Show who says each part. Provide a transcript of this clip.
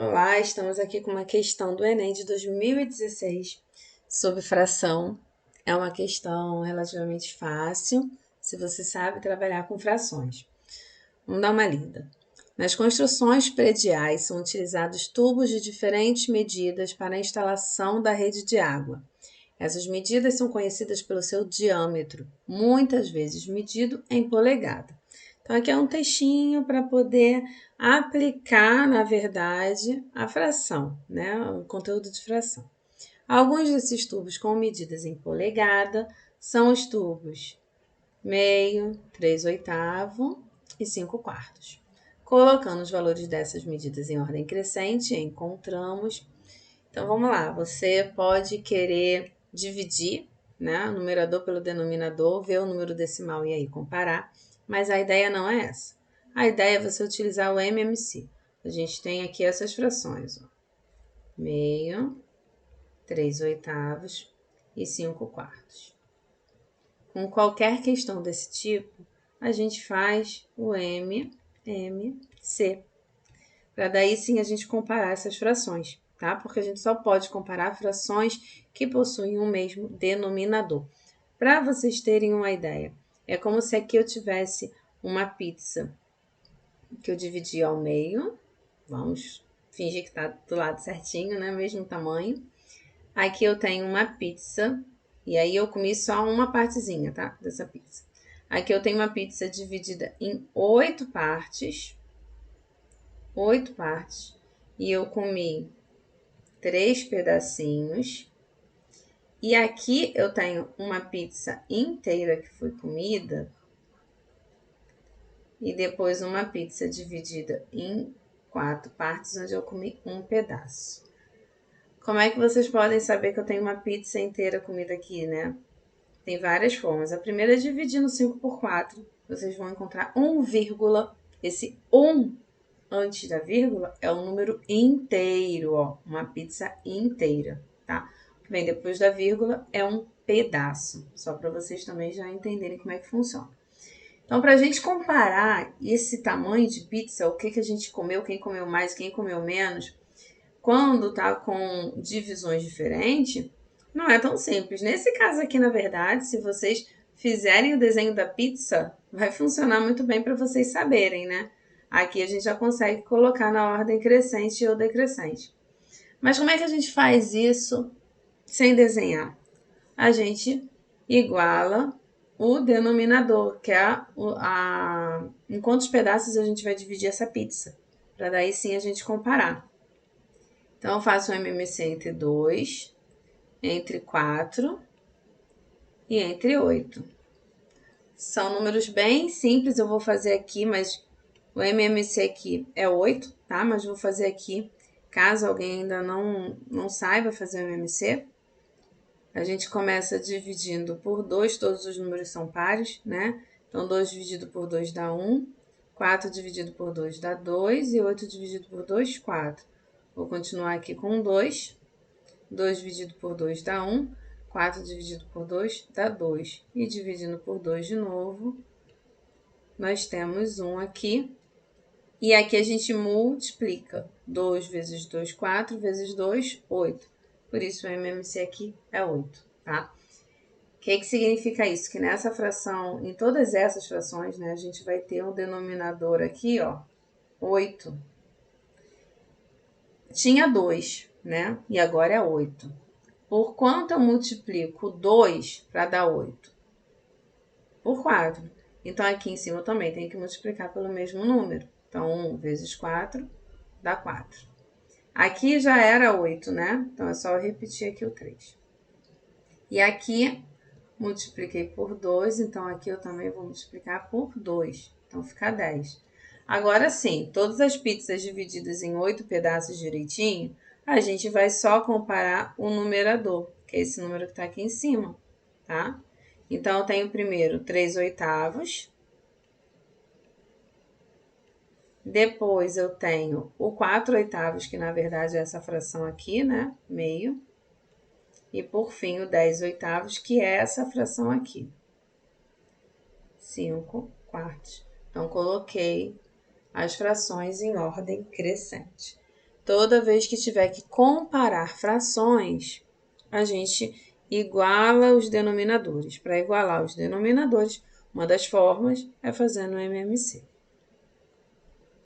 Speaker 1: Olá, estamos aqui com uma questão do Enem de 2016 sobre fração. É uma questão relativamente fácil, se você sabe trabalhar com frações. Vamos dar uma lida. Nas construções prediais são utilizados tubos de diferentes medidas para a instalação da rede de água. Essas medidas são conhecidas pelo seu diâmetro, muitas vezes medido em polegada. Então, aqui é um textinho para poder aplicar, na verdade, a fração, né? O conteúdo de fração. Alguns desses tubos com medidas em polegada são os tubos meio, 3/8 e 5/4. Colocando os valores dessas medidas em ordem crescente, encontramos. Então, vamos lá. Você pode querer dividir, né, o numerador pelo denominador, ver o número decimal e aí comparar, mas a ideia não é essa. A ideia é você utilizar o MMC. A gente tem aqui essas frações, ó. Meio, 3/8 e 5/4. Com qualquer questão desse tipo, a gente faz o MMC, para daí sim a gente comparar essas frações, tá? Porque a gente só pode comparar frações que possuem o mesmo denominador. Para vocês terem uma ideia, é como se aqui eu tivesse uma pizza que eu dividi ao meio, vamos fingir que tá do lado certinho, né? Mesmo tamanho. Aqui eu tenho uma pizza, e aí eu comi só uma partezinha, tá? Dessa pizza. Aqui eu tenho uma pizza dividida em 8 partes, e eu comi 3 pedacinhos. E aqui eu tenho uma pizza inteira que foi comida e depois uma pizza dividida em 4 partes, onde eu comi um pedaço. Como é que vocês podem saber que eu tenho uma pizza inteira comida aqui, né? Tem várias formas. A primeira é dividindo 5/4. Vocês vão encontrar 1, esse 1 antes da vírgula é o número inteiro, ó, uma pizza inteira, tá? O que vem depois da vírgula é um pedaço, só para vocês também já entenderem como é que funciona. Então, para a gente comparar esse tamanho de pizza, o que a gente comeu, quem comeu mais, quem comeu menos, quando tá com divisões diferentes, não é tão simples. Nesse caso aqui, na verdade, se vocês fizerem o desenho da pizza, vai funcionar muito bem para vocês saberem, né? Aqui a gente já consegue colocar na ordem crescente ou decrescente. Mas como é que a gente faz isso sem desenhar? A gente iguala o denominador, que é em quantos pedaços a gente vai dividir essa pizza, para daí sim a gente comparar. Então, eu faço um MMC entre 2, entre 4 e entre 8. São números bem simples, eu vou fazer aqui, mas o MMC aqui é 8, tá? Mas vou fazer aqui, caso alguém ainda não saiba fazer o MMC. A gente começa dividindo por 2, todos os números são pares, né? Então, 2 dividido por 2 dá 1, 4 dividido por 2 dá 2 e 8 dividido por 2, 4. Vou continuar aqui com 2. 2 dividido por 2 dá 1, 4 dividido por 2 dá 2. E dividindo por 2 de novo, nós temos 1 aqui. E aqui a gente multiplica. 2 vezes 2, 4, vezes 2, 8. Por isso o MMC aqui é 8, tá? O que significa isso? Que nessa fração, em todas essas frações, né, a gente vai ter um denominador aqui, ó, 8. Tinha 2, né? E agora é 8. Por quanto eu multiplico 2 para dar 8? Por 4. Então, aqui em cima eu também tenho que multiplicar pelo mesmo número. Então, 1 vezes 4 dá 4. Aqui já era 8, né? Então, é só eu repetir aqui o 3. E aqui, multipliquei por 2, então aqui eu também vou multiplicar por 2. Então, fica 10. Agora sim, todas as pizzas divididas em 8 pedaços direitinho, a gente vai só comparar o numerador, que é esse número que está aqui em cima, tá? Então, eu tenho primeiro 3/8. Depois, eu tenho o 4/8, que na verdade é essa fração aqui, né? Meio. E por fim, o 10/8, que é essa fração aqui. 5/4. Então, coloquei as frações em ordem crescente. Toda vez que tiver que comparar frações, a gente iguala os denominadores. Para igualar os denominadores, uma das formas é fazendo o MMC.